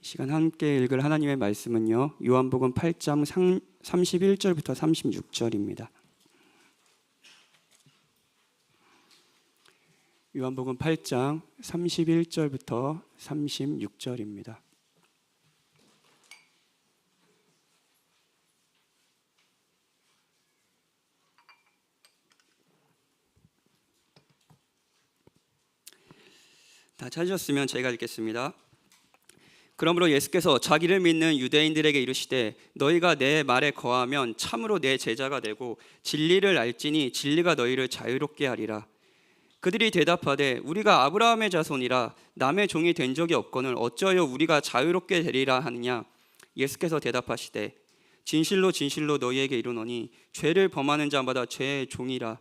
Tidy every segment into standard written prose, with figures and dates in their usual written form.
시간 함께 읽을 하나님의 말씀은요, 요한복음 8장 31절부터 36절입니다. 요한복음 8장 31절부터 36절입니다. 다 찾으셨으면 제가 읽겠습니다. 그러므로 예수께서 자기를 믿는 유대인들에게 이르시되 너희가 내 말에 거하면 참으로 내 제자가 되고 진리를 알지니 진리가 너희를 자유롭게 하리라. 그들이 대답하되 우리가 아브라함의 자손이라 남의 종이 된 적이 없거늘 어찌하여 우리가 자유롭게 되리라 하느냐. 예수께서 대답하시되 진실로 진실로 너희에게 이르노니 죄를 범하는 자마다 죄의 종이라.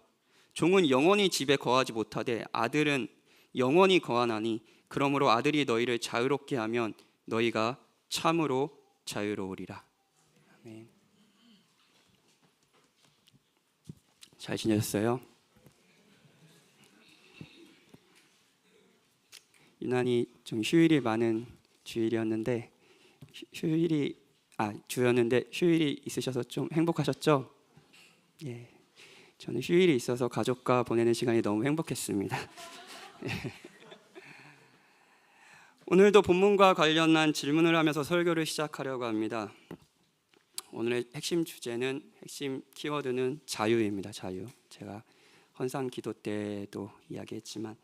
종은 영원히 집에 거하지 못하되 아들은 영원히 거하나니 그러므로 아들이 너희를 자유롭게 하면 너희가 참으로 자유로우리라. 아멘. 잘 지내셨어요? 유난히 좀 휴일이 많은 주일이었는데 주였는데 휴일이 있으셔서 좀 행복하셨죠? 예, 저는 휴일이 있어서 가족과 보내는 시간이 너무 행복했습니다. 오늘도 본문과 관련한 질문을 하면서 설교를 시작하려고 합니다. 오늘의 핵심 주제는, 핵심 키워드는 자유입니다. 자유. 제가 헌상 기도 때도 이야기했지만,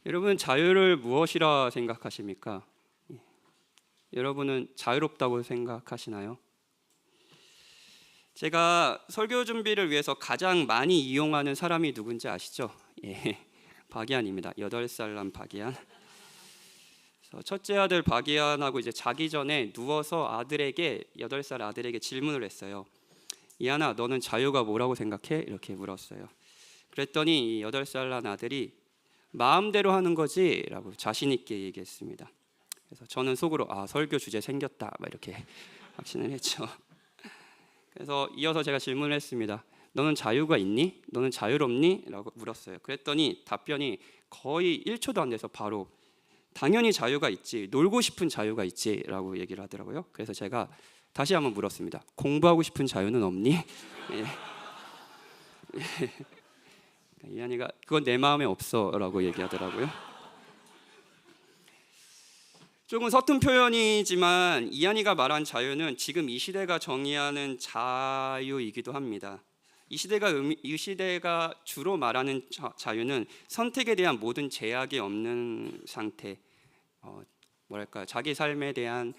여러분 자유를 무엇이라 생각하십니까? 여러분은 자유롭다고 생각하시나요? 제가 설교 준비를 위해서 가장 많이 이용하는 사람이 누군지 아시죠? 예, 박이안입니다. 8살 난 박이안. 첫째 아들 박이안하고 이제 자기 전에 누워서 8살 아들에게 질문을 했어요. 이안아, 너는 자유가 뭐라고 생각해? 이렇게 물었어요. 그랬더니 이 8살 난 아들이 마음대로 하는 거지 라고 자신 있게 얘기했습니다. 그래서 저는 속으로 설교 주제 생겼다 이렇게 확신을 했죠. 그래서 이어서 제가 질문을 했습니다. 너는 자유가 있니? 너는 자유롭니? 라고 물었어요. 그랬더니 답변이 거의 1초도 안 돼서 바로 당연히 자유가 있지, 놀고 싶은 자유가 있지 라고 얘기를 하더라고요. 그래서 제가 다시 한번 물었습니다. 공부하고 싶은 자유는 없니? 예. 이한이가 그건 내 마음에 없어 라고 얘기하더라고요. 조금 서툰 표현이지만 이한이가 말한 자유는 지금 이 시대가 정의하는 자유이기도 합니다. 이 시대가 주로 말하는 자유는 선택에 대한 모든 제약이 없는 상태, 자기 삶에 대한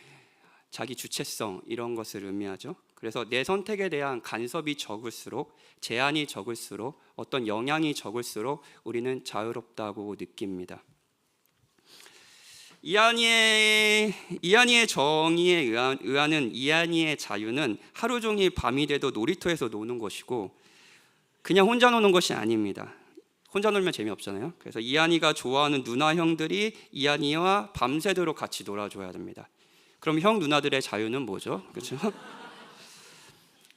자기 주체성, 이런 것을 의미하죠. 그래서 내 선택에 대한 간섭이 적을수록, 제한이 적을수록, 어떤 영향이 적을수록 우리는 자유롭다고 느낍니다. 이한이의 정의에 의하는 이한이의 자유는 하루 종일 밤이 돼도 놀이터에서 노는 것이고, 그냥 혼자 노는 것이 아닙니다. 혼자 놀면 재미없잖아요. 그래서 이한이가 좋아하는 누나 형들이 이한이와 밤새도록 같이 놀아줘야 됩니다. 그럼 형 누나들의 자유는 뭐죠? 그렇죠?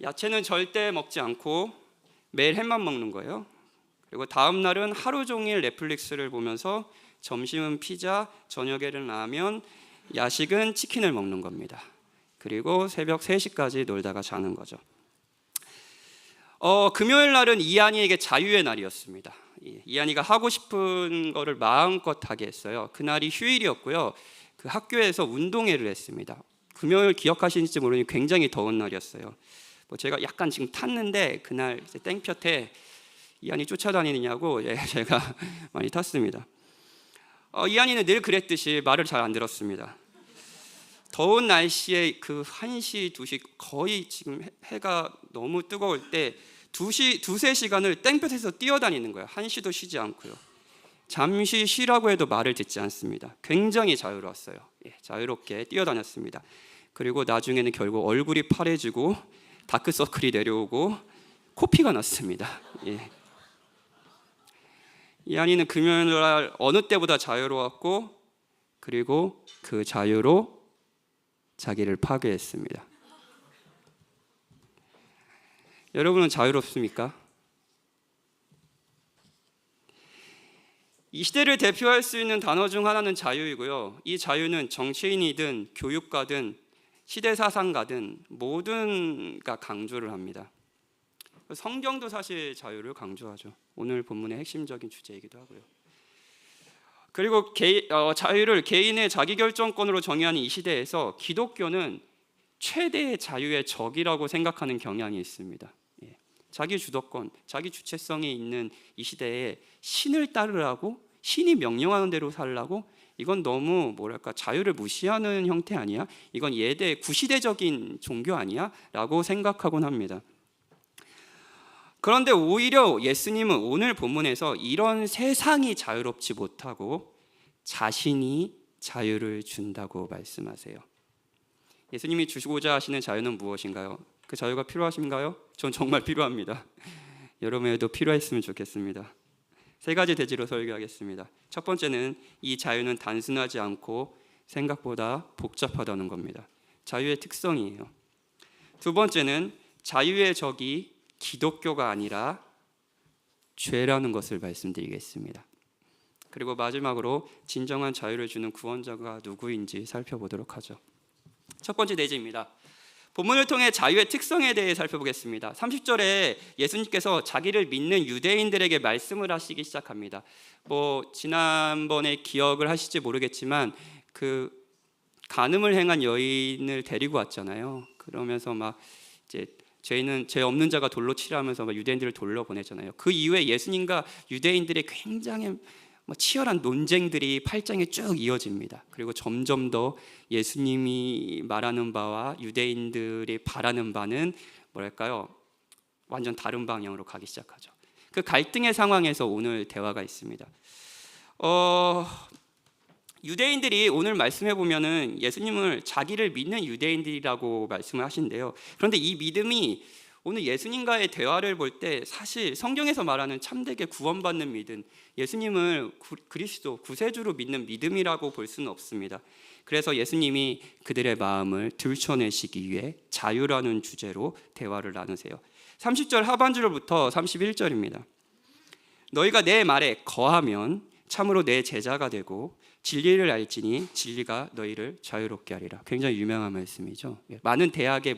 야채는 절대 먹지 않고 매일 햄만 먹는 거예요. 그리고 다음 날은 하루 종일 넷플릭스를 보면서 점심은 피자, 저녁에는 라면, 야식은 치킨을 먹는 겁니다. 그리고 새벽 3시까지 놀다가 자는 거죠. 금요일 날은 이한이에게 자유의 날이었습니다. 이한이가 하고 싶은 거를 마음껏 하게 했어요. 그날이 휴일이었고요. 그 학교에서 운동회를 했습니다. 금요일 기억하시는지 모르니 굉장히 더운 날이었어요. 제가 약간 지금 탔는데 그날 이제 땡볕에 이한이 쫓아다니느냐고 제가 많이 탔습니다. 이한이는 늘 그랬듯이 말을 잘 안 들었습니다. 더운 날씨에 그 1시, 2시 거의 지금 해가 너무 뜨거울 때 두세 시간을 땡볕에서 뛰어다니는 거예요. 1시도 쉬지 않고요. 잠시 쉬라고 해도 말을 듣지 않습니다. 굉장히 자유로웠어요. 자유롭게 뛰어다녔습니다. 그리고 나중에는 결국 얼굴이 파래지고 다크서클이 내려오고 코피가 났습니다. 이한이는 금요일날 어느 때보다 자유로웠고, 그리고 그 자유로 자기를 파괴했습니다. 여러분은 자유롭습니까? 이 시대를 대표할 수 있는 단어 중 하나는 자유이고요. 이 자유는 정치인이든 교육가든 시대사상가든 모두가 강조를 합니다. 성경도 사실 자유를 강조하죠. 오늘 본문의 핵심적인 주제이기도 하고요. 그리고 자유를 개인의 자기결정권으로 정의하는 이 시대에서 기독교는 최대의 자유의 적이라고 생각하는 경향이 있습니다. 자기 주도권, 자기 주체성이 있는 이 시대에 신을 따르라고, 신이 명령하는 대로 살라고, 이건 너무 자유를 무시하는 형태 아니야? 이건 예대 구시대적인 종교 아니야? 라고 생각하곤 합니다. 그런데 오히려 예수님은 오늘 본문에서 이런 세상이 자유롭지 못하고 자신이 자유를 준다고 말씀하세요. 예수님이 주시고자 하시는 자유는 무엇인가요? 그 자유가 필요하신가요? 전 정말 필요합니다. 여러분에도 필요했으면 좋겠습니다. 세 가지 대지로 설교하겠습니다. 첫 번째는 이 자유는 단순하지 않고 생각보다 복잡하다는 겁니다. 자유의 특성이에요. 두 번째는 자유의 적이 기독교가 아니라 죄라는 것을 말씀드리겠습니다. 그리고 마지막으로 진정한 자유를 주는 구원자가 누구인지 살펴보도록 하죠. 첫 번째 대지입니다. 본문을 통해 자유의 특성에 대해 살펴보겠습니다. 30절에 예수님께서 자기를 믿는 유대인들에게 말씀을 하시기 시작합니다. 지난번에 기억을 하실지 모르겠지만 그 간음을 행한 여인을 데리고 왔잖아요. 그러면서 이제 죄 없는 자가 돌로 치라면서 유대인들을 돌려 보내잖아요. 그 이후에 예수님과 유대인들의 굉장히 치열한 논쟁들이 8장에 쭉 이어집니다. 그리고 점점 더 예수님이 말하는 바와 유대인들이 바라는 바는 완전 다른 방향으로 가기 시작하죠. 그 갈등의 상황에서 오늘 대화가 있습니다. 유대인들이 오늘 말씀해 보면은 예수님을 자기를 믿는 유대인들이라고 말씀을 하신대요. 그런데 이 믿음이 오늘 예수님과의 대화를 볼 때 사실 성경에서 말하는 참되게 구원받는 믿음, 예수님을 그리스도 구세주로 믿는 믿음이라고 볼 수는 없습니다. 그래서 예수님이 그들의 마음을 들춰내시기 위해 자유라는 주제로 대화를 나누세요. 30절 하반절부터 31절입니다. 너희가 내 말에 거하면 참으로 내 제자가 되고 진리를 알지니 진리가 너희를 자유롭게 하리라. 굉장히 유명한 말씀이죠. 많은 대학의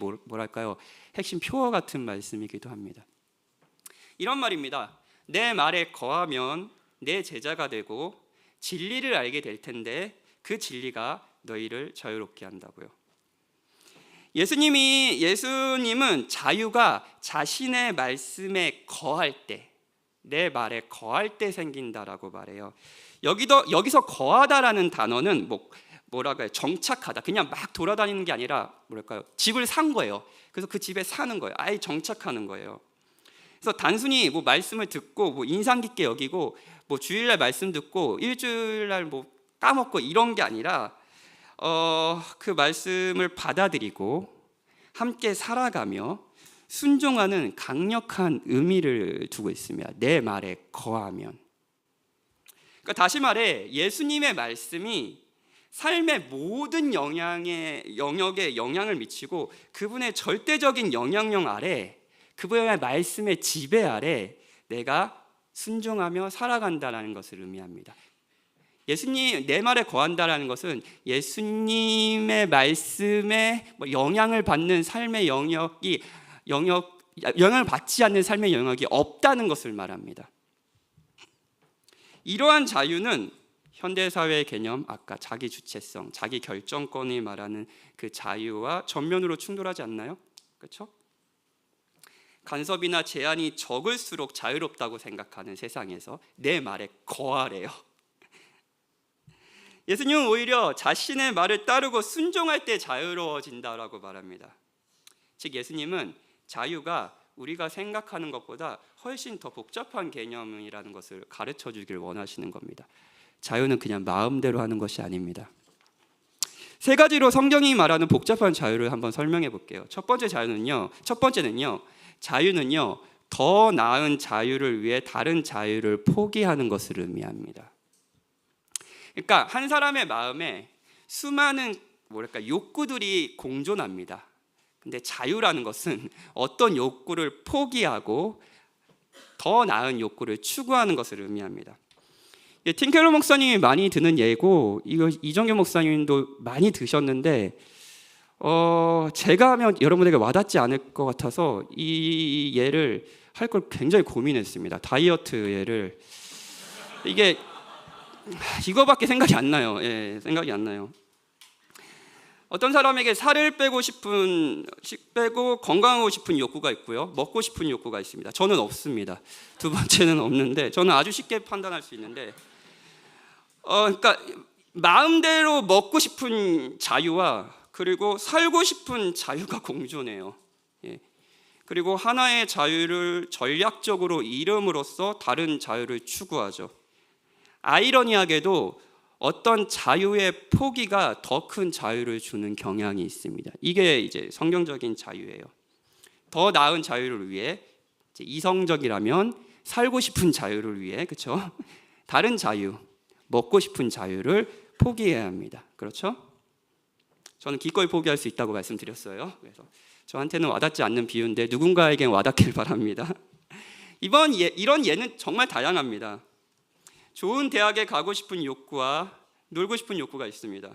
핵심 표어 같은 말씀이기도 합니다. 이런 말입니다. 내 말에 거하면 내 제자가 되고 진리를 알게 될 텐데 그 진리가 너희를 자유롭게 한다고요. 예수님은 자유가 자신의 말씀에 거할 때, 내 말에 거할 때 생긴다라고 말해요. 여기서 거하다라는 단어는 정착하다, 그냥 막 돌아다니는 게 아니라 집을 산 거예요. 그래서 그 집에 사는 거예요. 아예 정착하는 거예요. 그래서 단순히 말씀을 듣고 인상 깊게 여기고 주일날 말씀 듣고 일주일날 까먹고 이런 게 아니라 그 말씀을 받아들이고 함께 살아가며 순종하는 강력한 의미를 두고 있습니다. 내 말에 거하면. 그러니까 다시 말해 예수님의 말씀이 삶의 모든 영역에 영향을 미치고 그분의 절대적인 영향력 아래, 그분의 말씀의 지배 아래 내가 순종하며 살아간다는 것을 의미합니다. 예수님 내 말에 거한다라는 것은 예수님의 말씀에 영향을 받는 삶의 영향을 받지 않는 삶의 영역이 없다는 것을 말합니다. 이러한 자유는 현대사회의 개념, 아까 자기 주체성, 자기 결정권이 말하는 그 자유와 전면으로 충돌하지 않나요? 그렇죠? 간섭이나 제한이 적을수록 자유롭다고 생각하는 세상에서 내 말에 거하래요. 예수님은 오히려 자신의 말을 따르고 순종할 때 자유로워진다라고 말합니다. 즉 예수님은 자유가 우리가 생각하는 것보다 훨씬 더 복잡한 개념이라는 것을 가르쳐 주길 원하시는 겁니다. 자유는 그냥 마음대로 하는 것이 아닙니다. 세 가지로 성경이 말하는 복잡한 자유를 한번 설명해 볼게요. 첫 번째는요. 자유는요. 더 나은 자유를 위해 다른 자유를 포기하는 것을 의미합니다. 그러니까 한 사람의 마음에 수많은 욕구들이 공존합니다. 근데 자유라는 것은 어떤 욕구를 포기하고 더 나은 욕구를 추구하는 것을 의미합니다. 팀켈러 목사님이 많이 드는 예고, 이거 이정규 목사님도 많이 드셨는데 제가 하면 여러분에게 와닿지 않을 것 같아서 이 예를 할 걸 굉장히 고민했습니다. 다이어트 예를. 이게 이거밖에 생각이 안 나요. 생각이 안 나요. 어떤 사람에게 살을 빼고 건강하고 싶은 욕구가 있고요, 먹고 싶은 욕구가 있습니다. 저는 없습니다. 두 번째는 없는데, 저는 아주 쉽게 판단할 수 있는데, 그러니까 마음대로 먹고 싶은 자유와 그리고 살고 싶은 자유가 공존해요. 그리고 하나의 자유를 전략적으로 잃음으로써 다른 자유를 추구하죠. 아이러니하게도 어떤 자유의 포기가 더 큰 자유를 주는 경향이 있습니다. 이게 이제 성경적인 자유예요. 더 나은 자유를 위해, 이성적이라면 살고 싶은 자유를 위해, 그렇죠? 다른 자유, 먹고 싶은 자유를 포기해야 합니다. 그렇죠? 저는 기꺼이 포기할 수 있다고 말씀드렸어요. 그래서 저한테는 와닿지 않는 비유인데 누군가에겐 와닿길 바랍니다. 이런 예는 정말 다양합니다. 좋은 대학에 가고 싶은 욕구와 놀고 싶은 욕구가 있습니다.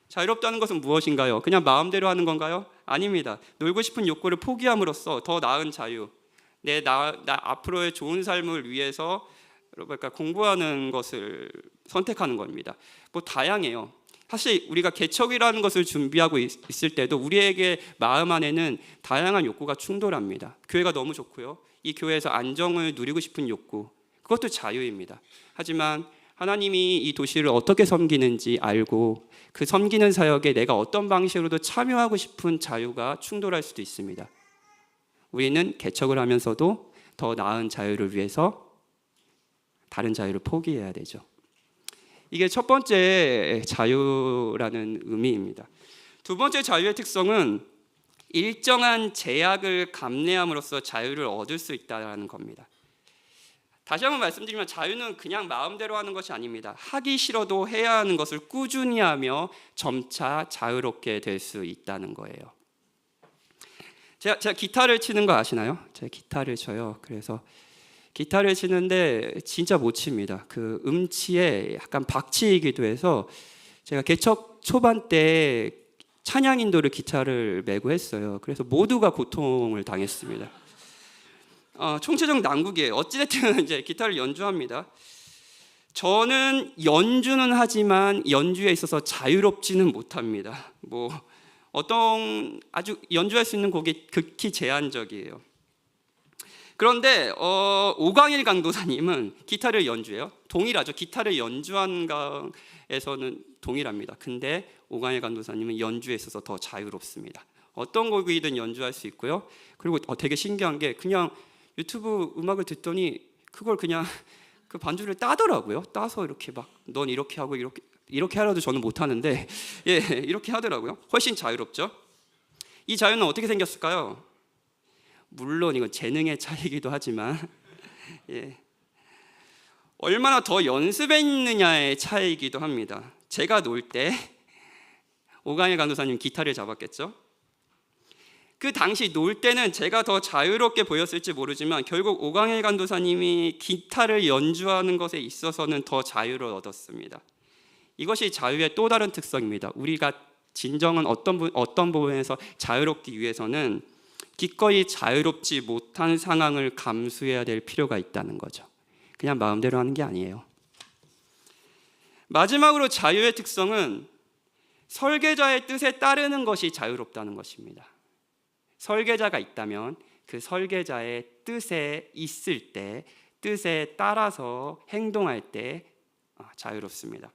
자유롭다는 것은 무엇인가요? 그냥 마음대로 하는 건가요? 아닙니다. 놀고 싶은 욕구를 포기함으로써 더 나은 자유, 나 앞으로의 좋은 삶을 위해서 공부하는 것을 선택하는 겁니다. 다양해요. 사실 우리가 개척이라는 것을 준비하고 있을 때도 우리에게 마음 안에는 다양한 욕구가 충돌합니다. 교회가 너무 좋고요, 이 교회에서 안정을 누리고 싶은 욕구, 그것도 자유입니다. 하지만 하나님이 이 도시를 어떻게 섬기는지 알고 그 섬기는 사역에 내가 어떤 방식으로도 참여하고 싶은 자유가 충돌할 수도 있습니다. 우리는 개척을 하면서도 더 나은 자유를 위해서 다른 자유를 포기해야 되죠. 이게 첫 번째 자유라는 의미입니다. 두 번째 자유의 특성은 일정한 제약을 감내함으로써 자유를 얻을 수 있다는 겁니다. 다시 한번 말씀드리면 자유는 그냥 마음대로 하는 것이 아닙니다. 하기 싫어도 해야 하는 것을 꾸준히 하며 점차 자유롭게 될 수 있다는 거예요. 제가 기타를 치는 거 아시나요? 제가 기타를 쳐요. 그래서 기타를 치는데 진짜 못 칩니다. 그 음치에 약간 박치이기도 해서 제가 개척 초반 때 찬양 인도를 기타를 메고 했어요. 그래서 모두가 고통을 당했습니다. 총체적 난국이에요. 어찌됐든 이제 기타를 연주합니다. 저는 연주는 하지만 연주에 있어서 자유롭지는 못합니다. 아주 연주할 수 있는 곡이 극히 제한적이에요. 그런데 오광일 강도사님은 기타를 연주해요. 동일하죠. 기타를 연주한 강에서는 동일합니다. 근데 오광일 강도사님은 연주에 있어서 더 자유롭습니다. 어떤 곡이든 연주할 수 있고요. 그리고 되게 신기한 게 그냥 유튜브 음악을 듣더니 그걸 그냥 그 반주를 따더라고요. 따서 이렇게 넌 이렇게 하고 이렇게 하라도 저는 못하는데 이렇게 하더라고요. 훨씬 자유롭죠. 이 자유는 어떻게 생겼을까요? 물론 이건 재능의 차이이기도 하지만 얼마나 더 연습했느냐의 차이이기도 합니다. 제가 놀 때 오광일 강도사님 기타를 잡았겠죠. 그 당시 놀 때는 제가 더 자유롭게 보였을지 모르지만 결국 오광일 강도사님이 기타를 연주하는 것에 있어서는 더 자유를 얻었습니다. 이것이 자유의 또 다른 특성입니다. 우리가 진정한 어떤 부분에서 자유롭기 위해서는 기꺼이 자유롭지 못한 상황을 감수해야 될 필요가 있다는 거죠. 그냥 마음대로 하는 게 아니에요. 마지막으로 자유의 특성은 설계자의 뜻에 따르는 것이 자유롭다는 것입니다. 설계자가 있다면 그 설계자의 뜻에 있을 때, 뜻에 따라서 행동할 때 자유롭습니다.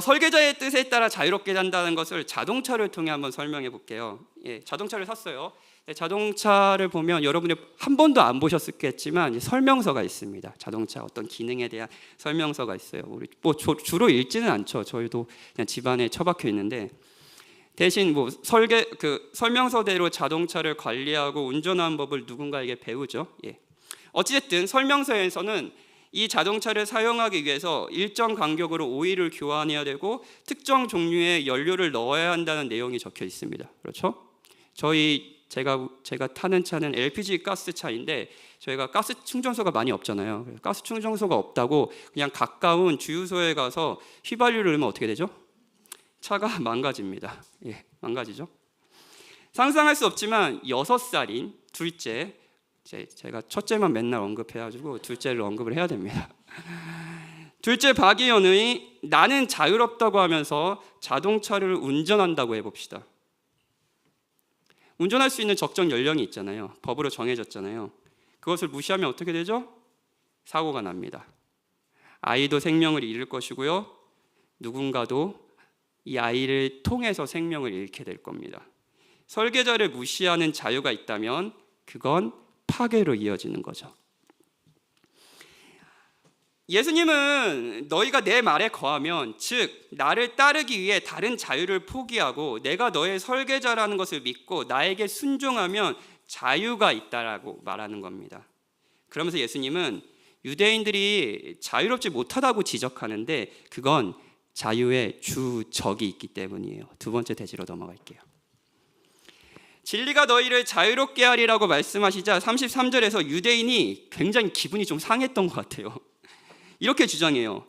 설계자의 뜻에 따라 자유롭게 한다는 것을 자동차를 통해 한번 설명해 볼게요. 자동차를 샀어요. 자동차를 보면 여러분이 한 번도 안 보셨겠지만 설명서가 있습니다. 자동차 어떤 기능에 대한 설명서가 있어요. 우리 주로 읽지는 않죠. 저희도 그냥 집안에 처박혀 있는데 대신 설명서대로 자동차를 관리하고 운전하는 법을 누군가에게 배우죠. 어찌됐든 설명서에서는 이 자동차를 사용하기 위해서 일정 간격으로 오일을 교환해야 되고 특정 종류의 연료를 넣어야 한다는 내용이 적혀 있습니다. 그렇죠? 저희 제가 타는 차는 LPG 가스 차인데 저희가 가스 충전소가 많이 없잖아요. 그래서 가스 충전소가 없다고 그냥 가까운 주유소에 가서 휘발유를 넣으면 어떻게 되죠? 차가 망가집니다. 예, 망가지죠. 상상할 수 없지만 6살인 둘째, 제가 첫째만 맨날 언급해가지고 둘째를 언급을 해야 됩니다. 둘째 박이현의 나는 자유롭다고 하면서 자동차를 운전한다고 해봅시다. 운전할 수 있는 적정 연령이 있잖아요. 법으로 정해졌잖아요. 그것을 무시하면 어떻게 되죠? 사고가 납니다. 아이도 생명을 잃을 것이고요. 누군가도 이 아이를 통해서 생명을 잃게 될 겁니다. 설계자를 무시하는 자유가 있다면 그건 파괴로 이어지는 거죠. 예수님은 너희가 내 말에 거하면, 즉 나를 따르기 위해 다른 자유를 포기하고 내가 너의 설계자라는 것을 믿고 나에게 순종하면 자유가 있다라고 말하는 겁니다. 그러면서 예수님은 유대인들이 자유롭지 못하다고 지적하는데 그건 자유의 주적이 있기 때문이에요. 두 번째 대지로 넘어갈게요. 진리가 너희를 자유롭게 하리라고 말씀하시자 33절에서 유대인이 굉장히 기분이 좀 상했던 것 같아요. 이렇게 주장해요.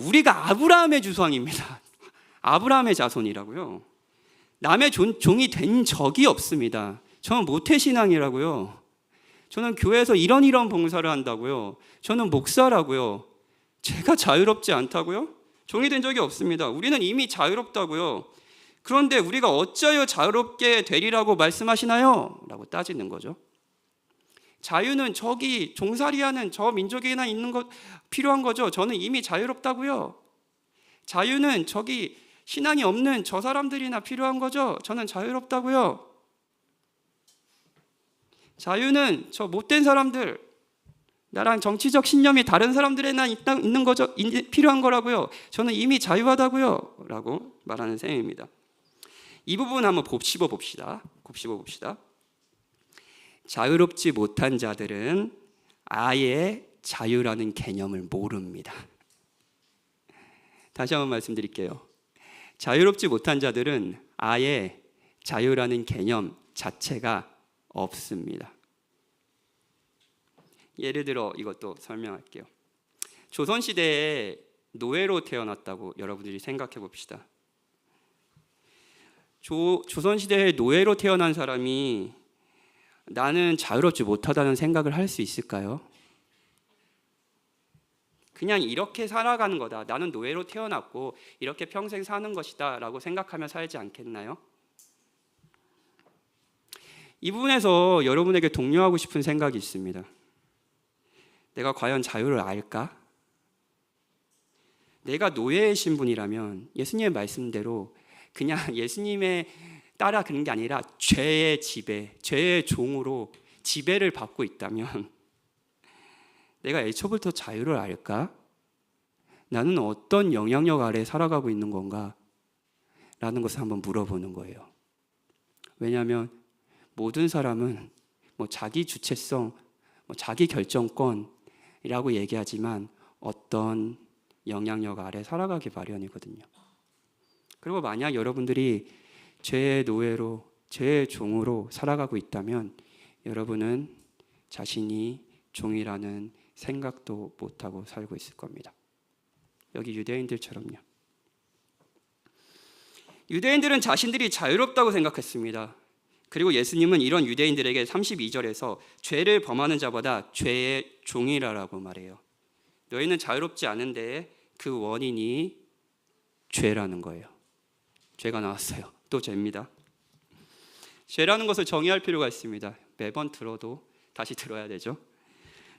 우리가 아브라함의 주상입니다. 아브라함의 자손이라고요. 남의 종이 된 적이 없습니다. 저는 모태신앙이라고요. 저는 교회에서 이런 봉사를 한다고요. 저는 목사라고요. 제가 자유롭지 않다고요? 종이 된 적이 없습니다. 우리는 이미 자유롭다고요. 그런데 우리가 어찌하여 자유롭게 되리라고 말씀하시나요? 라고 따지는 거죠. 자유는 저기 종살이하는 저 민족에나 있는 것 필요한 거죠. 저는 이미 자유롭다고요. 자유는 저기 신앙이 없는 저 사람들이나 필요한 거죠. 저는 자유롭다고요. 자유는 저 못된 사람들, 나랑 정치적 신념이 다른 사람들에나 있는 거죠. 필요한 거라고요. 저는 이미 자유하다고요. 라고 말하는 셈입니다. 이 부분 한번 곱씹어 봅시다. 자유롭지 못한 자들은 아예 자유라는 개념을 모릅니다. 다시 한번 말씀드릴게요. 자유롭지 못한 자들은 아예 자유라는 개념 자체가 없습니다. 예를 들어 이것도 설명할게요. 조선시대에 노예로 태어났다고 여러분들이 생각해 봅시다. 조선시대에 노예로 태어난 사람이 나는 자유롭지 못하다는 생각을 할 수 있을까요? 그냥 이렇게 살아가는 거다. 나는 노예로 태어났고 이렇게 평생 사는 것이다 라고 생각하며 살지 않겠나요? 이 부분에서 여러분에게 독려하고 싶은 생각이 있습니다. 내가 과연 자유를 알까? 내가 노예의 신분이라면 예수님의 말씀대로 그냥 예수님의 따라 그런 게 아니라 죄의 지배, 죄의 종으로 지배를 받고 있다면 내가 애초부터 자유를 알까? 나는 어떤 영향력 아래 살아가고 있는 건가? 라는 것을 한번 물어보는 거예요. 왜냐하면 모든 사람은 자기 주체성, 자기 결정권이라고 얘기하지만 어떤 영향력 아래 살아가기 마련이거든요. 그리고 만약 여러분들이 죄의 노예로, 죄의 종으로 살아가고 있다면 여러분은 자신이 종이라는 생각도 못하고 살고 있을 겁니다. 여기 유대인들처럼요. 유대인들은 자신들이 자유롭다고 생각했습니다. 그리고 예수님은 이런 유대인들에게 32절에서 죄를 범하는 자보다 죄의 종이라고 말해요. 너희는 자유롭지 않은데 그 원인이 죄라는 거예요. 죄가 나왔어요. 또 죄입니다. 죄라는 것을 정의할 필요가 있습니다. 매번 들어도 다시 들어야 되죠.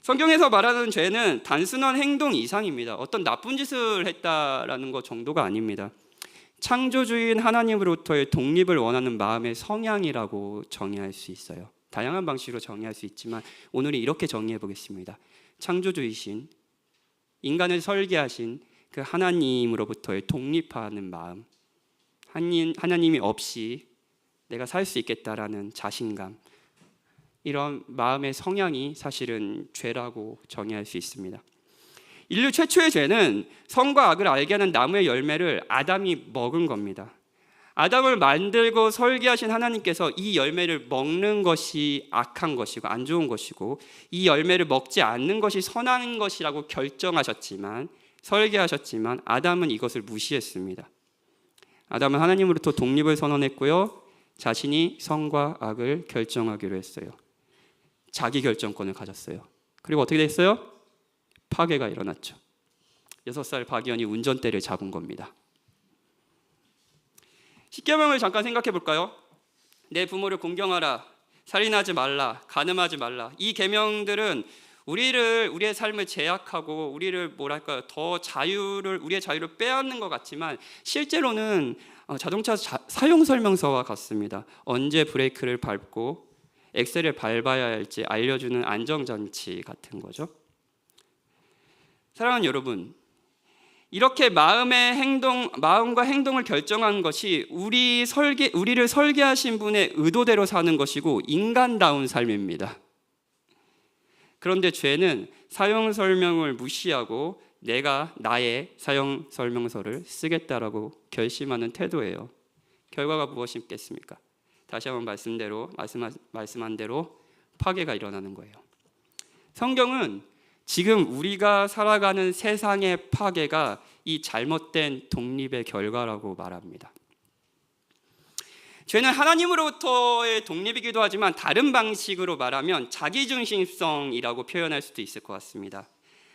성경에서 말하는 죄는 단순한 행동 이상입니다. 어떤 나쁜 짓을 했다라는 것 정도가 아닙니다. 창조주인 하나님으로부터의 독립을 원하는 마음의 성향이라고 정의할 수 있어요. 다양한 방식으로 정의할 수 있지만 오늘은 이렇게 정의해 보겠습니다. 창조주이신, 인간을 설계하신 그 하나님으로부터의 독립하는 마음, 하나님이 없이 내가 살 수 있겠다라는 자신감, 이런 마음의 성향이 사실은 죄라고 정의할 수 있습니다. 인류 최초의 죄는 선과 악을 알게 하는 나무의 열매를 아담이 먹은 겁니다. 아담을 만들고 설계하신 하나님께서 이 열매를 먹는 것이 악한 것이고 안 좋은 것이고 이 열매를 먹지 않는 것이 선한 것이라고 결정하셨지만, 설계하셨지만 아담은 이것을 무시했습니다. 아담은 하나님으로부터 독립을 선언했고요, 자신이 선과 악을 결정하기로 했어요. 자기 결정권을 가졌어요. 그리고 어떻게 됐어요? 파괴가 일어났죠. 6살 박연이 운전대를 잡은 겁니다. 십계명을 잠깐 생각해 볼까요? 내 부모를 공경하라, 살인하지 말라, 간음하지 말라. 이 계명들은 우리의 삶을 제약하고 우리를 우리의 자유를 빼앗는 것 같지만 실제로는 자동차 사용 설명서와 같습니다. 언제 브레이크를 밟고 엑셀을 밟아야 할지 알려주는 안전장치 같은 거죠. 사랑하는 여러분, 이렇게 마음과 행동을 결정한 것이 우리를 설계하신 분의 의도대로 사는 것이고 인간다운 삶입니다. 그런데 죄는 사용 설명을 무시하고 내가 나의 사용 설명서를 쓰겠다라고 결심하는 태도예요. 결과가 무엇이겠습니까? 다시 한번 말씀한 대로 파괴가 일어나는 거예요. 성경은 지금 우리가 살아가는 세상의 파괴가 이 잘못된 독립의 결과라고 말합니다. 죄는 하나님으로부터의 독립이기도 하지만 다른 방식으로 말하면 자기중심성이라고 표현할 수도 있을 것 같습니다.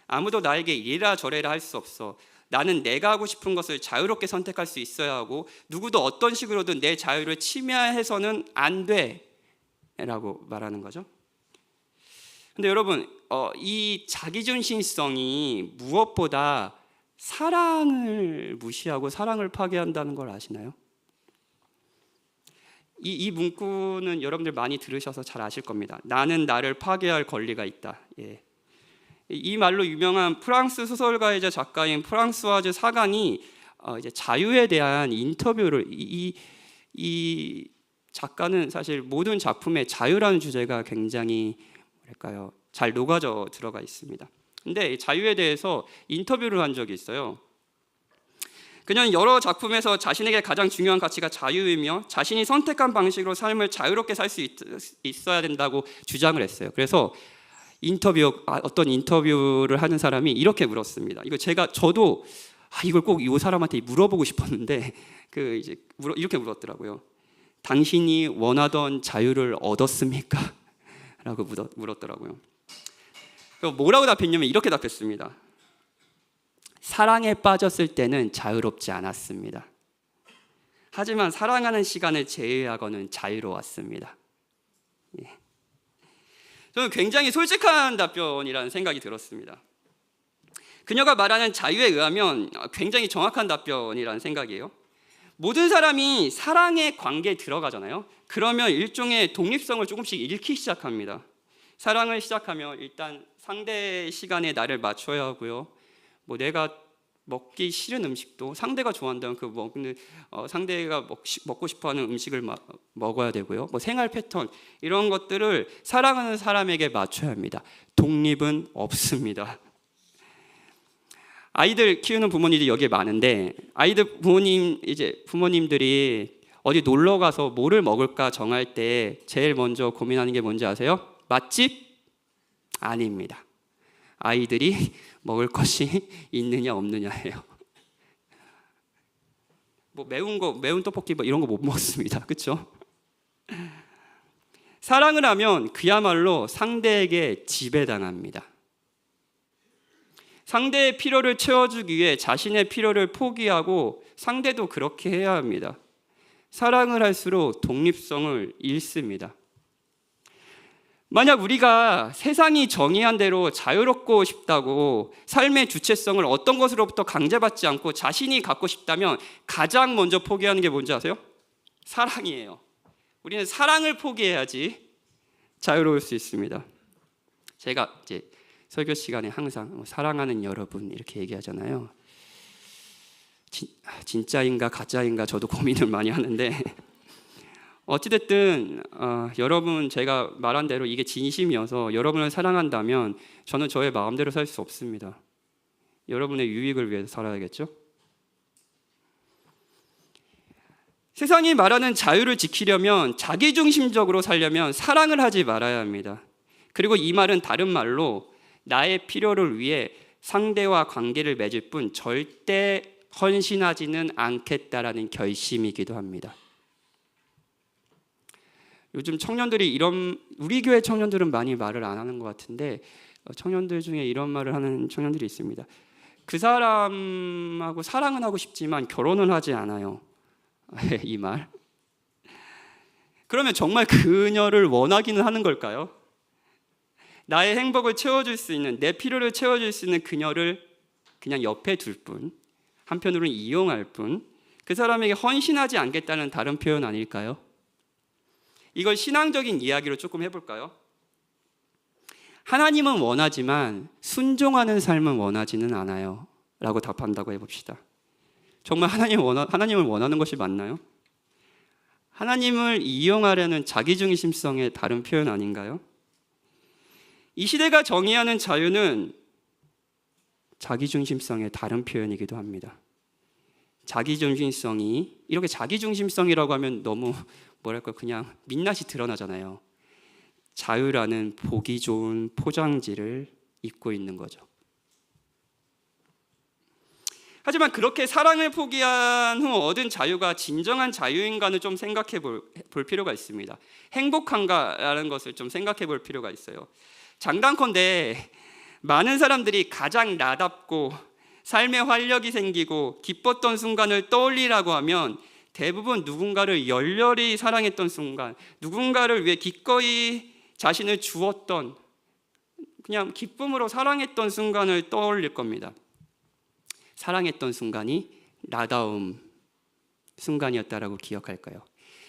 아무도 나에게 이래라 저래라 할 수 없어. 나는 내가 하고 싶은 것을 자유롭게 선택할 수 있어야 하고 누구도 어떤 식으로든 내 자유를 침해해서는 안 돼 라고 말하는 거죠. 근데 여러분, 이 자기중심성이 무엇보다 사랑을 무시하고 사랑을 파괴한다는 걸 아시나요? 이 문구는 여러분들 많이 들으셔서 잘 아실 겁니다. 나는 나를 파괴할 권리가 있다. 예. 이 말로 유명한 프랑스 소설가이자 작가인 프랑스와즈 사간이 이제 자유에 대한 인터뷰를 이 작가는 사실 모든 작품에 자유라는 주제가 굉장히 잘 녹아져 들어가 있습니다. 근데 자유에 대해서 인터뷰를 한 적이 있어요. 그녀는 여러 작품에서 자신에게 가장 중요한 가치가 자유이며 자신이 선택한 방식으로 삶을 자유롭게 살 수 있어야 된다고 주장을 했어요. 그래서 어떤 인터뷰를 하는 사람이 이렇게 물었습니다. 저도 이걸 꼭 이 사람한테 물어보고 싶었는데 이렇게 물었더라고요. 당신이 원하던 자유를 얻었습니까? 라고 물었더라고요. 뭐라고 답했냐면 이렇게 답했습니다. 사랑에 빠졌을 때는 자유롭지 않았습니다. 하지만 사랑하는 시간을 제외하고는 자유로웠습니다. 예. 저는 굉장히 솔직한 답변이라는 생각이 들었습니다. 그녀가 말하는 자유에 의하면 굉장히 정확한 답변이라는 생각이에요. 모든 사람이 사랑의 관계에 들어가잖아요. 그러면 일종의 독립성을 조금씩 잃기 시작합니다. 사랑을 시작하면 일단 상대의 시간에 나를 맞춰야 하고요. 내가 먹기 싫은 음식도 상대가 좋아한다면 상대가 먹고 싶어하는 음식을 먹어야 되고요. 생활 패턴 이런 것들을 사랑하는 사람에게 맞춰야 합니다. 독립은 없습니다. 아이들 키우는 부모님들이 여기에 많은데 부모님들이 어디 놀러 가서 뭐를 먹을까 정할 때 제일 먼저 고민하는 게 뭔지 아세요? 맛집? 아닙니다. 아이들이 먹을 것이 있느냐 없느냐예요. 매운 떡볶이 이런 거 못 먹습니다. 그렇죠? 사랑을 하면 그야말로 상대에게 지배당합니다. 상대의 필요를 채워주기 위해 자신의 필요를 포기하고 상대도 그렇게 해야 합니다. 사랑을 할수록 독립성을 잃습니다. 만약 우리가 세상이 정의한 대로 자유롭고 싶다고 삶의 주체성을 어떤 것으로부터 강제받지 않고 자신이 갖고 싶다면 가장 먼저 포기하는 게 뭔지 아세요? 사랑이에요. 우리는 사랑을 포기해야지 자유로울 수 있습니다. 제가 이제 설교 시간에 항상 사랑하는 여러분 이렇게 얘기하잖아요. 진짜인가 가짜인가 저도 고민을 많이 하는데 어찌됐든 여러분 제가 말한 대로 이게 진심이어서 여러분을 사랑한다면 저는 저의 마음대로 살 수 없습니다. 여러분의 유익을 위해서 살아야겠죠? 세상이 말하는 자유를 지키려면, 자기중심적으로 살려면 사랑을 하지 말아야 합니다. 그리고 이 말은 다른 말로 나의 필요를 위해 상대와 관계를 맺을 뿐 절대 헌신하지는 않겠다라는 결심이기도 합니다. 요즘 청년들이 우리 교회 청년들은 많이 말을 안 하는 것 같은데 청년들 중에 이런 말을 하는 청년들이 있습니다. 그 사람하고 사랑은 하고 싶지만 결혼은 하지 않아요. 이 말. 그러면 정말 그녀를 원하기는 하는 걸까요? 나의 행복을 채워줄 수 있는, 내 필요를 채워줄 수 있는 그녀를 그냥 옆에 둘 뿐, 한편으로는 이용할 뿐, 그 사람에게 헌신하지 않겠다는 다른 표현 아닐까요? 이걸 신앙적인 이야기로 조금 해볼까요? 하나님은 원하지만 순종하는 삶은 원하지는 않아요 라고 답한다고 해봅시다. 정말 하나님을 원하는 것이 맞나요? 하나님을 이용하려는 자기중심성의 다른 표현 아닌가요? 이 시대가 정의하는 자유는 자기중심성의 다른 표현이기도 합니다. 자기중심성이, 이렇게 자기중심성이라고 하면 너무 그냥 민낯이 드러나잖아요. 자유라는 보기 좋은 포장지를 입고 있는 거죠. 하지만 그렇게 사랑을 포기한 후 얻은 자유가 진정한 자유인가는 좀 생각해 볼 필요가 있습니다. 행복한가라는 것을 좀 생각해 볼 필요가 있어요. 장단컨대 많은 사람들이 가장 나답고 삶에 활력이 생기고 기뻤던 순간을 떠올리라고 하면 대부분 누군가를 열렬히 사랑했던 순간, 누군가를 위해 기꺼이 자신을 주었던, 그냥 기쁨으로 사랑했던 순간을 떠올릴 겁니다. 사랑했던 순간이 나다움 순간이었다라고 기억할까요?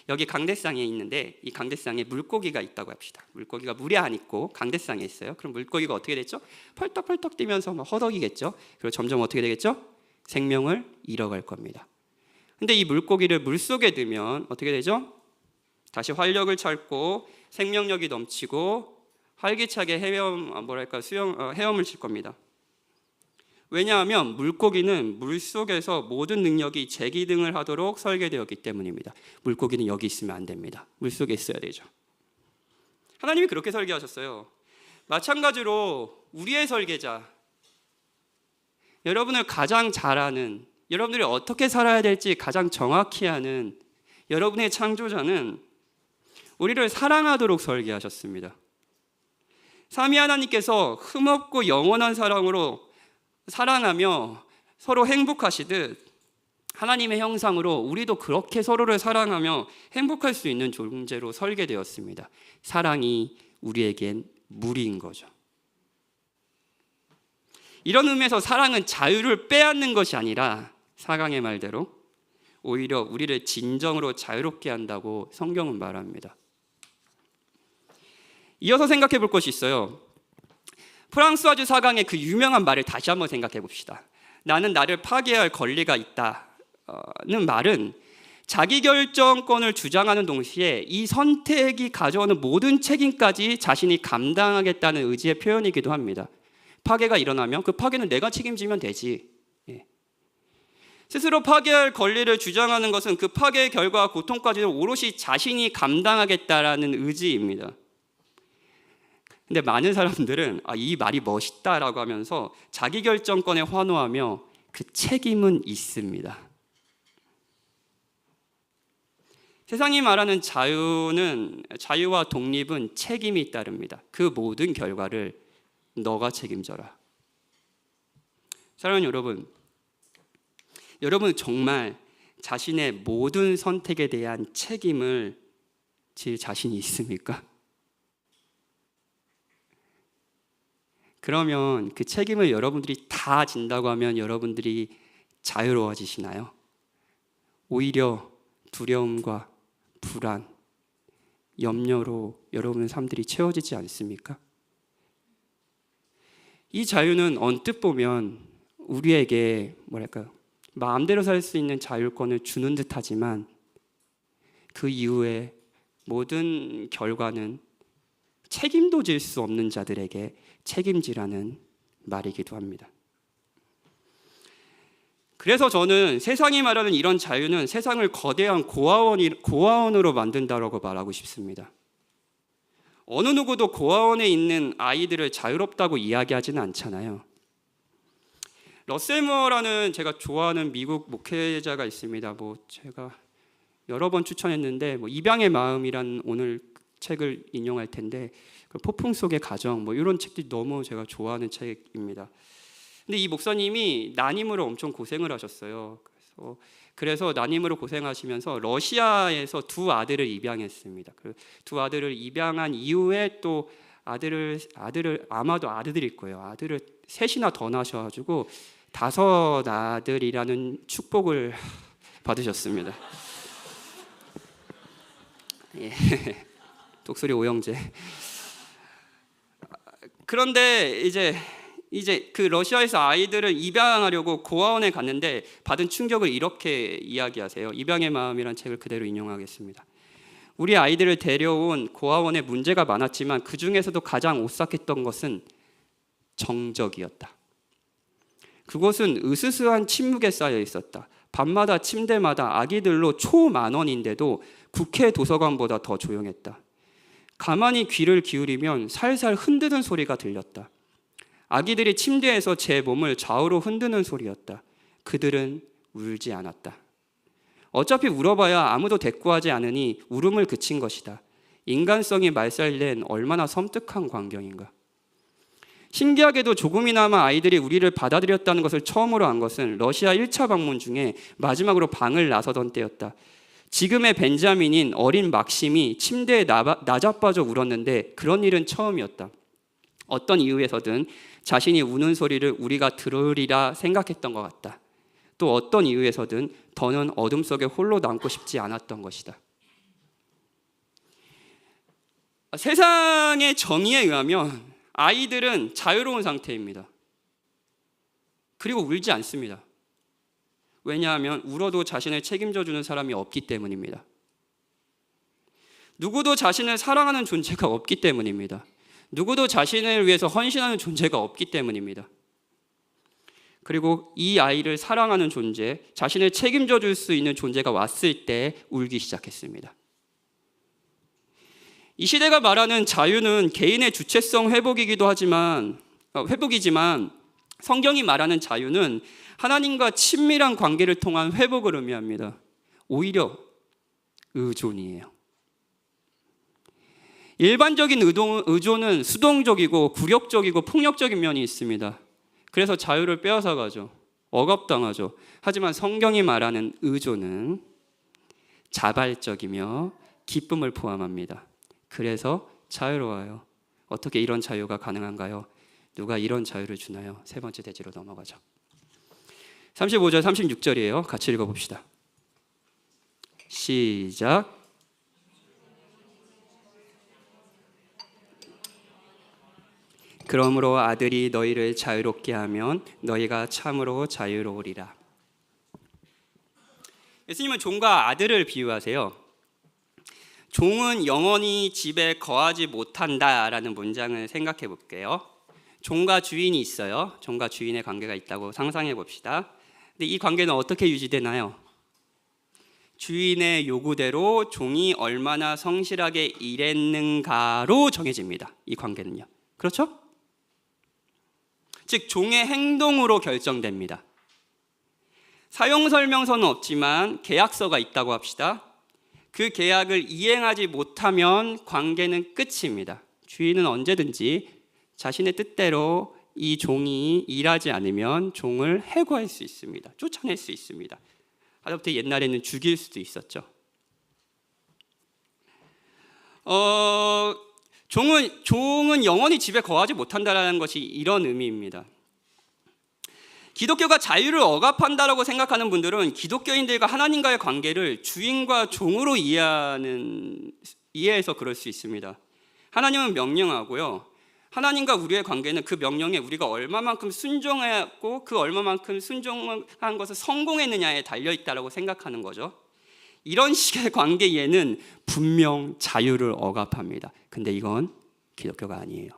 여기 강대상에 있는데 이 강대상에 물고기가 있다고 합시다. 물고기가 물에 안 있고 강대상에 있어요. 그럼 물고기가 어떻게 됐죠? 펄떡펄떡 뛰면서 허덕이겠죠. 그리고 점점 어떻게 되겠죠? 생명을 잃어갈 겁니다. 근데 이 물고기를 물속에 두면 어떻게 되죠? 다시 활력을 찾고 생명력이 넘치고 활기차게 헤엄을 칠 겁니다. 왜냐하면 물고기는 물속에서 모든 능력이 제기등을 하도록 설계되었기 때문입니다. 물고기는 여기 있으면 안 됩니다. 물속에 있어야 되죠. 하나님이 그렇게 설계하셨어요. 마찬가지로 우리의 설계자, 여러분을 가장 잘 아는, 여러분들이 어떻게 살아야 될지 가장 정확히 아는 여러분의 창조자는 우리를 사랑하도록 설계하셨습니다. 삼위 하나님께서 흠없고 영원한 사랑으로 사랑하며 서로 행복하시듯 하나님의 형상으로 우리도 그렇게 서로를 사랑하며 행복할 수 있는 존재로 설계되었습니다. 사랑이 우리에겐 무리인 거죠. 이런 의미에서 사랑은 자유를 빼앗는 것이 아니라 사강의 말대로 오히려 우리를 진정으로 자유롭게 한다고 성경은 말합니다. 이어서 생각해 볼 것이 있어요. 프랑스와주 사강의 그 유명한 말을 다시 한번 생각해 봅시다. 나는 나를 파괴할 권리가 있다는 말은 자기결정권을 주장하는 동시에 이 선택이 가져오는 모든 책임까지 자신이 감당하겠다는 의지의 표현이기도 합니다. 파괴가 일어나면 그 파괴는 내가 책임지면 되지. 스스로 파괴할 권리를 주장하는 것은 그 파괴의 결과와 고통까지도 오롯이 자신이 감당하겠다라는 의지입니다. 근데 많은 사람들은 이 말이 멋있다라고 하면서 자기결정권에 환호하며 그 책임은 있습니다. 세상이 말하는 자유와 독립은 책임이 따릅니다. 그 모든 결과를 너가 책임져라. 사랑하는 여러분 정말 자신의 모든 선택에 대한 책임을 질 자신이 있습니까? 그러면 그 책임을 여러분들이 다 진다고 하면 여러분들이 자유로워지시나요? 오히려 두려움과 불안, 염려로 여러분의 삶들이 채워지지 않습니까? 이 자유는 언뜻 보면 우리에게 마음대로 살 수 있는 자율권을 주는 듯하지만 그 이후에 모든 결과는 책임도 질 수 없는 자들에게 책임지라는 말이기도 합니다. 그래서 저는 세상이 말하는 이런 자유는 세상을 거대한 고아원으로 만든다라고 말하고 싶습니다. 어느 누구도 고아원에 있는 아이들을 자유롭다고 이야기하지는 않잖아요. 러셀 무어라는 제가 좋아하는 미국 목회자가 있습니다. 제가 여러 번 추천했는데 입양의 마음이란 오늘 책을 인용할 텐데 폭풍 속의 가정 이런 책들이 너무 제가 좋아하는 책입니다. 근데 이 목사님이 난임으로 엄청 고생을 하셨어요. 그래서 난임으로 고생하시면서 러시아에서 두 아들을 입양했습니다. 그 두 아들을 입양한 이후에 또 아들을 아마도 아들일 거예요. 아들을 셋이나 더 낳으셔가지고 5 아들이라는 축복을 받으셨습니다. 예. 독수리 오영재. 그런데 이제 그 러시아에서 아이들을 입양하려고 고아원에 갔는데 받은 충격을 이렇게 이야기하세요. 입양의 마음이란 책을 그대로 인용하겠습니다. 우리 아이들을 데려온 고아원에 문제가 많았지만 그 중에서도 가장 오싹했던 것은 정적이었다. 그곳은 으스스한 침묵에 쌓여 있었다. 밤마다 침대마다 아기들로 초만원인데도 국회 도서관보다 더 조용했다. 가만히 귀를 기울이면 살살 흔드는 소리가 들렸다. 아기들이 침대에서 제 몸을 좌우로 흔드는 소리였다. 그들은 울지 않았다. 어차피 울어봐야 아무도 대꾸하지 않으니 울음을 그친 것이다. 인간성이 말살된 얼마나 섬뜩한 광경인가. 신기하게도 조금이나마 아이들이 우리를 받아들였다는 것을 처음으로 안 것은 러시아 1차 방문 중에 마지막으로 방을 나서던 때였다. 지금의 벤자민인 어린 막심이 침대에 나자빠져 울었는데 그런 일은 처음이었다. 어떤 이유에서든 자신이 우는 소리를 우리가 들으리라 생각했던 것 같다. 또 어떤 이유에서든 더는 어둠 속에 홀로 남고 싶지 않았던 것이다. 세상의 정의에 의하면 아이들은 자유로운 상태입니다. 그리고 울지 않습니다. 왜냐하면 울어도 자신을 책임져 주는 사람이 없기 때문입니다. 누구도 자신을 사랑하는 존재가 없기 때문입니다. 누구도 자신을 위해서 헌신하는 존재가 없기 때문입니다. 그리고 이 아이를 사랑하는 존재, 자신을 책임져 줄 수 있는 존재가 왔을 때 울기 시작했습니다. 이 시대가 말하는 자유는 개인의 주체성 회복이지만 성경이 말하는 자유는 하나님과 친밀한 관계를 통한 회복을 의미합니다. 오히려 의존이에요. 일반적인 의존은 수동적이고 굴욕적이고 폭력적인 면이 있습니다. 그래서 자유를 빼앗아 가죠. 억압당하죠. 하지만 성경이 말하는 의존은 자발적이며 기쁨을 포함합니다. 그래서 자유로워요. 어떻게 이런 자유가 가능한가요? 누가 이런 자유를 주나요? 세 번째 대지로 넘어가죠. 35절 36절이에요. 같이 읽어봅시다. 시작. 그러므로 아들이 너희를 자유롭게 하면 너희가 참으로 자유로우리라. 예수님은 종과 아들을 비유하세요. 종은 영원히 집에 거하지 못한다라는 문장을 생각해 볼게요. 종과 주인이 있어요. 종과 주인의 관계가 있다고 상상해 봅시다. 근데 이 관계는 어떻게 유지되나요? 주인의 요구대로 종이 얼마나 성실하게 일했는가로 정해집니다. 이 관계는요. 그렇죠? 즉 종의 행동으로 결정됩니다. 사용설명서는 없지만 계약서가 있다고 합시다. 그 계약을 이행하지 못하면 관계는 끝입니다. 주인은 언제든지 자신의 뜻대로 이 종이 일하지 않으면 종을 해고할 수 있습니다. 쫓아낼 수 있습니다. 하다못해 옛날에는 죽일 수도 있었죠. 종은 영원히 집에 거하지 못한다는 것이 이런 의미입니다. 기독교가 자유를 억압한다라고 생각하는 분들은 기독교인들과 하나님과의 관계를 주인과 종으로 이해해서 그럴 수 있습니다. 하나님은 명령하고요. 하나님과 우리의 관계는 그 명령에 우리가 얼마만큼 순종하고 그 얼마만큼 순종한 것을 성공했느냐에 달려있다고 생각하는 거죠. 이런 식의 관계에는 분명 자유를 억압합니다. 근데 이건 기독교가 아니에요.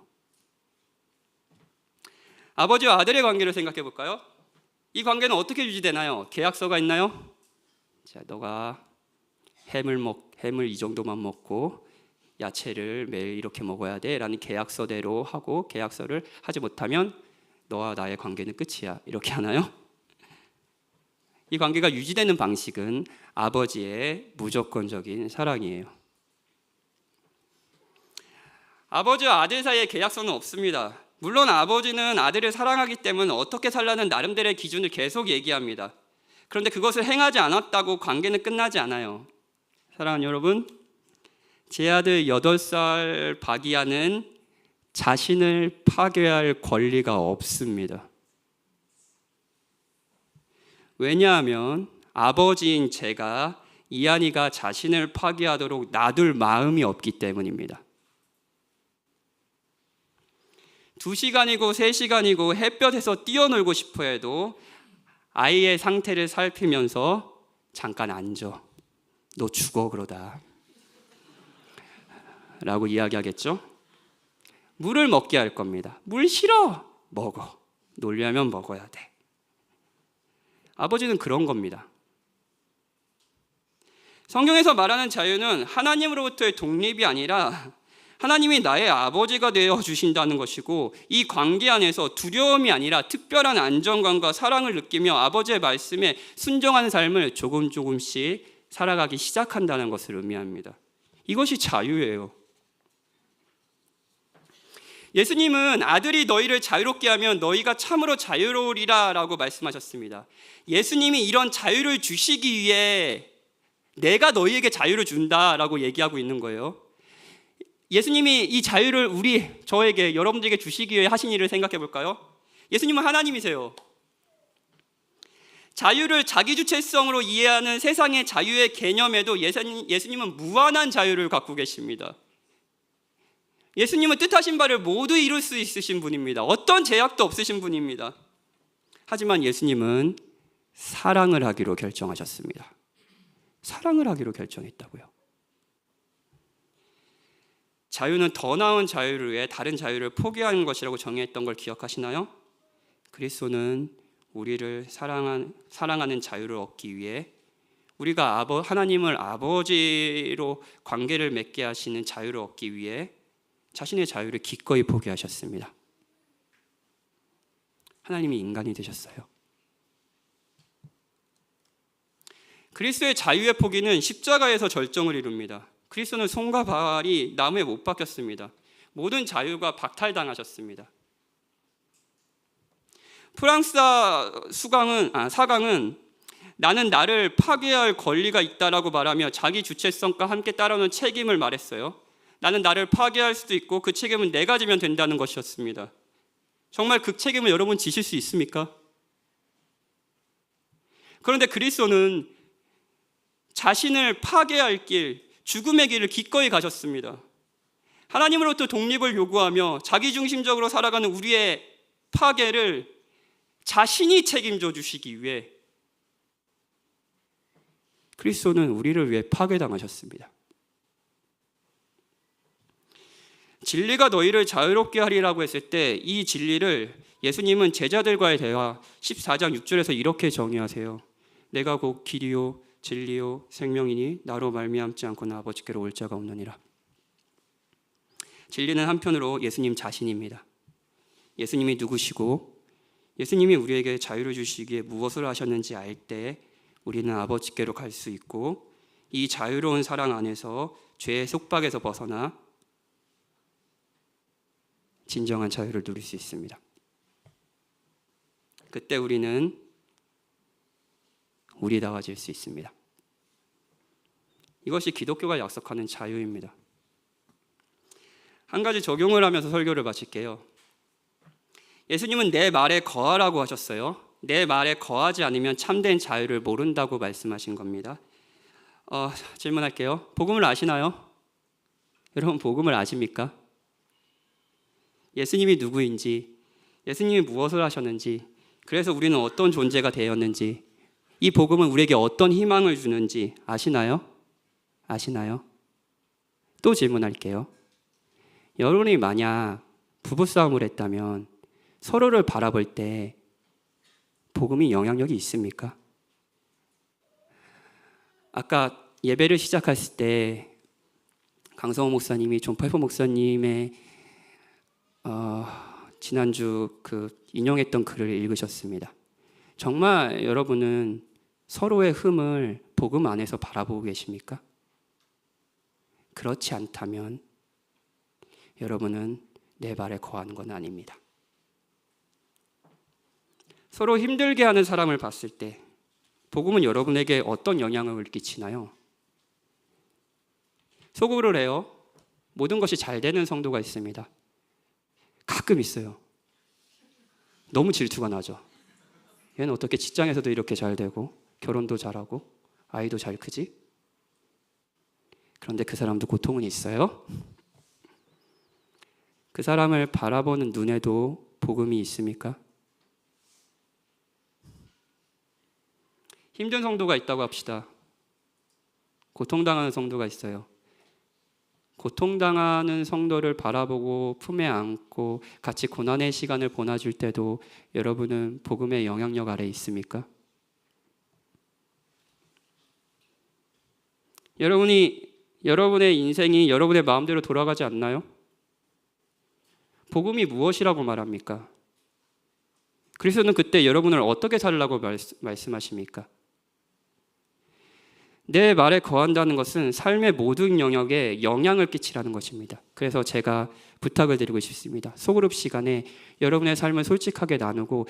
아버지와 아들의 관계를 생각해 볼까요? 이 관계는 어떻게 유지되나요? 계약서가 있나요? 자, 너가 햄을 이 정도만 먹고 야채를 매일 이렇게 먹어야 돼 라는 계약서대로 하고, 계약서를 하지 못하면 너와 나의 관계는 끝이야, 이렇게 하나요? 이 관계가 유지되는 방식은 아버지의 무조건적인 사랑이에요. 아버지와 아들 사이에 계약서는 없습니다. 물론 아버지는 아들을 사랑하기 때문에 어떻게 살라는 나름대로의 기준을 계속 얘기합니다. 그런데 그것을 행하지 않았다고 관계는 끝나지 않아요. 사랑하는 여러분, 제 아들 8살 박이아는 자신을 파괴할 권리가 없습니다. 왜냐하면 아버지인 제가 이한이가 자신을 파괴하도록 놔둘 마음이 없기 때문입니다. 2시간이고 3시간이고 햇볕에서 뛰어놀고 싶어 해도 아이의 상태를 살피면서 잠깐 앉아. 너 죽어 그러다. 라고 이야기하겠죠? 물을 먹게 할 겁니다. 물 싫어. 먹어. 놀려면 먹어야 돼. 아버지는 그런 겁니다. 성경에서 말하는 자유는 하나님으로부터의 독립이 아니라 하나님이 나의 아버지가 되어 주신다는 것이고, 이 관계 안에서 두려움이 아니라 특별한 안정감과 사랑을 느끼며 아버지의 말씀에 순종하는 삶을 조금씩 살아가기 시작한다는 것을 의미합니다. 이것이 자유예요. 예수님은 아들이 너희를 자유롭게 하면 너희가 참으로 자유로우리라 라고 말씀하셨습니다. 예수님이 이런 자유를 주시기 위해 내가 너희에게 자유를 준다라고 얘기하고 있는 거예요. 예수님이 이 자유를 저에게, 여러분들에게 주시기 위해 하신 일을 생각해 볼까요? 예수님은 하나님이세요. 자유를 자기주체성으로 이해하는 세상의 자유의 개념에도 예수님은 무한한 자유를 갖고 계십니다. 예수님은 뜻하신 바를 모두 이룰 수 있으신 분입니다. 어떤 제약도 없으신 분입니다. 하지만 예수님은 사랑을 하기로 결정하셨습니다. 사랑을 하기로 결정했다고요. 자유는 더 나은 자유를 위해 다른 자유를 포기하는 것이라고 정의했던 걸 기억하시나요? 그리스도는 우리를 사랑하는 자유를 얻기 위해, 우리가 하나님을 아버지로 관계를 맺게 하시는 자유를 얻기 위해 자신의 자유를 기꺼이 포기하셨습니다. 하나님이 인간이 되셨어요. 그리스도의 자유의 포기는 십자가에서 절정을 이룹니다. 그리스도는 손과 발이 나무에 못 박혔습니다. 모든 자유가 박탈당하셨습니다. 프랑스 사강은 나는 나를 파괴할 권리가 있다라고 말하며 자기 주체성과 함께 따라오는 책임을 말했어요. 나는 나를 파괴할 수도 있고 그 책임은 내가 지면 된다는 것이었습니다. 정말 그 책임을 여러분 지실 수 있습니까? 그런데 그리스도는 자신을 파괴할 길, 죽음의 길을 기꺼이 가셨습니다. 하나님으로부터 독립을 요구하며 자기중심적으로 살아가는 우리의 파괴를 자신이 책임져 주시기 위해 그리스도는 우리를 위해 파괴당하셨습니다. 진리가 너희를 자유롭게 하리라고 했을 때 이 진리를 예수님은 제자들과의 대화 14장 6절에서 이렇게 정의하세요. 내가 곧 길이요 진리요 생명이니 나로 말미암지 않고는 아버지께로 올 자가 없느니라. 진리는 한편으로 예수님 자신입니다. 예수님이 누구시고 예수님이 우리에게 자유를 주시기에 무엇을 하셨는지 알 때 우리는 아버지께로 갈 수 있고, 이 자유로운 사랑 안에서 죄의 속박에서 벗어나 진정한 자유를 누릴 수 있습니다. 그때 우리는 우리다워질 수 있습니다. 이것이 기독교가 약속하는 자유입니다. 한 가지 적용을 하면서 설교를 마칠게요. 예수님은 내 말에 거하라고 하셨어요. 내 말에 거하지 않으면 참된 자유를 모른다고 말씀하신 겁니다. 질문할게요. 복음을 아시나요? 여러분, 복음을 아십니까? 예수님이 누구인지, 예수님이 무엇을 하셨는지, 그래서 우리는 어떤 존재가 되었는지, 이 복음은 우리에게 어떤 희망을 주는지 아시나요? 아시나요? 또 질문할게요. 여러분이 만약 부부싸움을 했다면 서로를 바라볼 때 복음이 영향력이 있습니까? 아까 예배를 시작했을 때 강성호 목사님이 존 파이퍼 목사님의 지난주 인용했던 글을 읽으셨습니다. 정말 여러분은 서로의 흠을 복음 안에서 바라보고 계십니까? 그렇지 않다면 여러분은 내 발에 거하는 건 아닙니다. 서로 힘들게 하는 사람을 봤을 때 복음은 여러분에게 어떤 영향을 끼치나요? 속으로 해요. 모든 것이 잘 되는 성도가 있습니다. 가끔 있어요. 너무 질투가 나죠. 얘는 어떻게 직장에서도 이렇게 잘 되고 결혼도 잘하고 아이도 잘 크지? 그런데 그 사람도 고통은 있어요. 그 사람을 바라보는 눈에도 복음이 있습니까? 힘든 성도가 있다고 합시다. 고통당하는 성도가 있어요. 고통당하는 성도를 바라보고 품에 안고 같이 고난의 시간을 보내줄 때도 여러분은 복음의 영향력 아래 있습니까? 여러분의 인생이 여러분의 마음대로 돌아가지 않나요? 복음이 무엇이라고 말합니까? 그리스도는 그때 여러분을 어떻게 살라고 말씀하십니까? 내 말에 거한다는 것은 삶의 모든 영역에 영향을 끼치라는 것입니다. 그래서 제가 부탁을 드리고 싶습니다. 소그룹 시간에 여러분의 삶을 솔직하게 나누고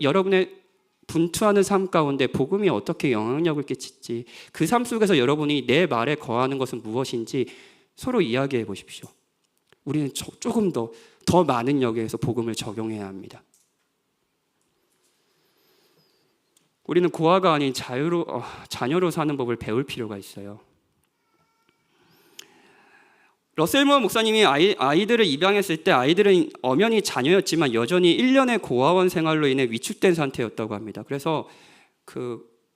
여러분의 분투하는 삶 가운데 복음이 어떻게 영향력을 끼칠지, 그 삶 속에서 여러분이 내 말에 거하는 것은 무엇인지 서로 이야기해 보십시오. 우리는 조금 더 많은 영역에서 복음을 적용해야 합니다. 우리는 고아가 아닌 자녀로 사는 법을 배울 필요가 있어요. 러셀 무어 목사님이 아이들을 입양했을 때 아이들은 엄연히 자녀였지만 여전히 1년의 고아원 생활로 인해 위축된 상태였다고 합니다. 그래서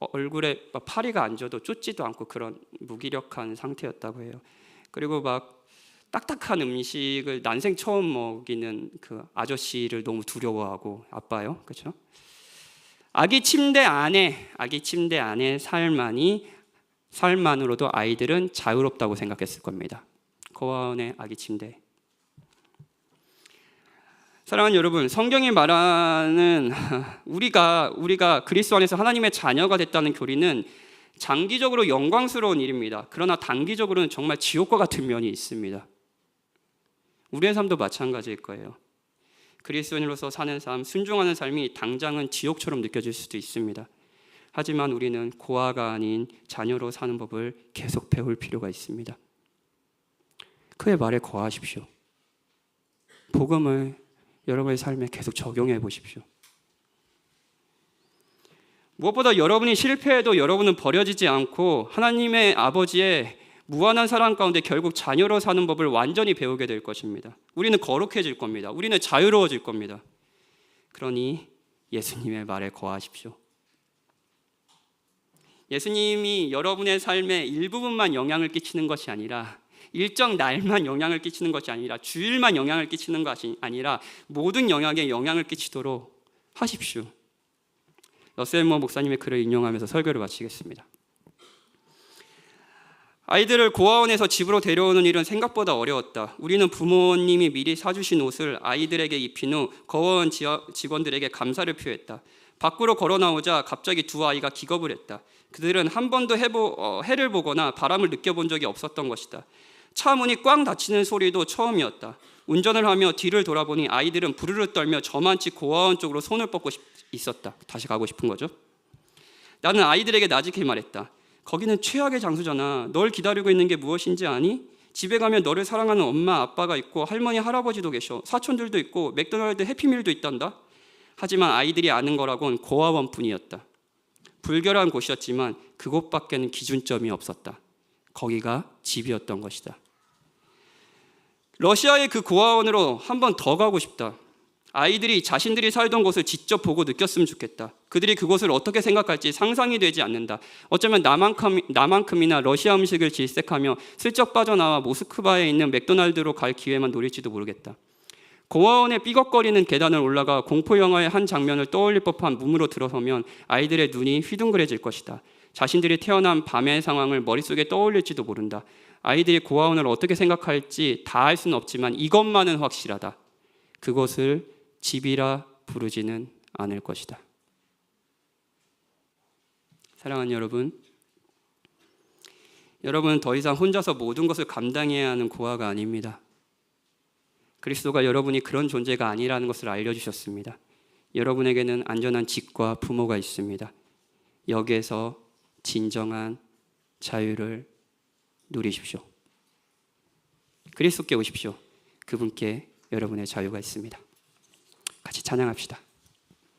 얼굴에 파리가 안 져도 쫓지도 않고 그런 무기력한 상태였다고 해요. 그리고 딱딱한 음식을 난생 처음 먹이는 그 아저씨를 너무 두려워하고 아빠요, 그렇죠? 아기 침대 안에 삶만으로도 아이들은 자유롭다고 생각했을 겁니다. 고아원의 아기 침대. 사랑하는 여러분, 성경이 말하는 우리가 그리스도 안에서 하나님의 자녀가 됐다는 교리는 장기적으로 영광스러운 일입니다. 그러나 단기적으로는 정말 지옥과 같은 면이 있습니다. 우리의 삶도 마찬가지일 거예요. 그리스도인으로서 사는 삶, 순종하는 삶이 당장은 지옥처럼 느껴질 수도 있습니다. 하지만 우리는 고아가 아닌 자녀로 사는 법을 계속 배울 필요가 있습니다. 그의 말에 거하십시오. 복음을 여러분의 삶에 계속 적용해 보십시오. 무엇보다 여러분이 실패해도 여러분은 버려지지 않고 하나님의 아버지의 무한한 사랑 가운데 결국 자녀로 사는 법을 완전히 배우게 될 것입니다. 우리는 거룩해질 겁니다. 우리는 자유로워질 겁니다. 그러니 예수님의 말에 거하십시오. 예수님이 여러분의 삶의 일부분만 영향을 끼치는 것이 아니라, 일정 날만 영향을 끼치는 것이 아니라, 주일만 영향을 끼치는 것이 아니라 모든 영역에 영향을 끼치도록 하십시오. 러셀 무어 목사님의 글을 인용하면서 설교를 마치겠습니다. 아이들을 고아원에서 집으로 데려오는 일은 생각보다 어려웠다. 우리는 부모님이 미리 사주신 옷을 아이들에게 입힌 후 고아원 직원들에게 감사를 표했다. 밖으로 걸어 나오자 갑자기 두 아이가 기겁을 했다. 그들은 한 번도 해를 보거나 바람을 느껴본 적이 없었던 것이다. 차 문이 꽝 닫히는 소리도 처음이었다. 운전을 하며 뒤를 돌아보니 아이들은 부르르 떨며 저만치 고아원 쪽으로 손을 뻗고 있었다. 다시 가고 싶은 거죠. 나는 아이들에게 나직히 말했다. 거기는 최악의 장소잖아. 널 기다리고 있는 게 무엇인지 아니? 집에 가면 너를 사랑하는 엄마, 아빠가 있고 할머니, 할아버지도 계셔. 사촌들도 있고 맥도날드 해피밀도 있단다. 하지만 아이들이 아는 거라곤 고아원뿐이었다. 불결한 곳이었지만 그곳밖에는 기준점이 없었다. 거기가 집이었던 것이다. 러시아의 그 고아원으로 한 번 더 가고 싶다. 아이들이 자신들이 살던 곳을 직접 보고 느꼈으면 좋겠다. 그들이 그곳을 어떻게 생각할지 상상이 되지 않는다. 어쩌면 나만큼이나 러시아 음식을 질색하며 슬쩍 빠져나와 모스크바에 있는 맥도날드로 갈 기회만 노릴지도 모르겠다. 고아원의 삐걱거리는 계단을 올라가 공포 영화의 한 장면을 떠올릴 법한 몸으로 들어서면 아이들의 눈이 휘둥그레질 것이다. 자신들이 태어난 밤의 상황을 머릿속에 떠올릴지도 모른다. 아이들이 고아원을 어떻게 생각할지 다 알 수는 없지만 이것만은 확실하다. 그것을 집이라 부르지는 않을 것이다. 사랑하는 여러분, 여러분은 더 이상 혼자서 모든 것을 감당해야 하는 고아가 아닙니다. 그리스도가 여러분이 그런 존재가 아니라는 것을 알려주셨습니다. 여러분에게는 안전한 집과 부모가 있습니다. 여기에서 진정한 자유를 누리십시오. 그리스도께 오십시오. 그분께 여러분의 자유가 있습니다. 같이 찬양합시다.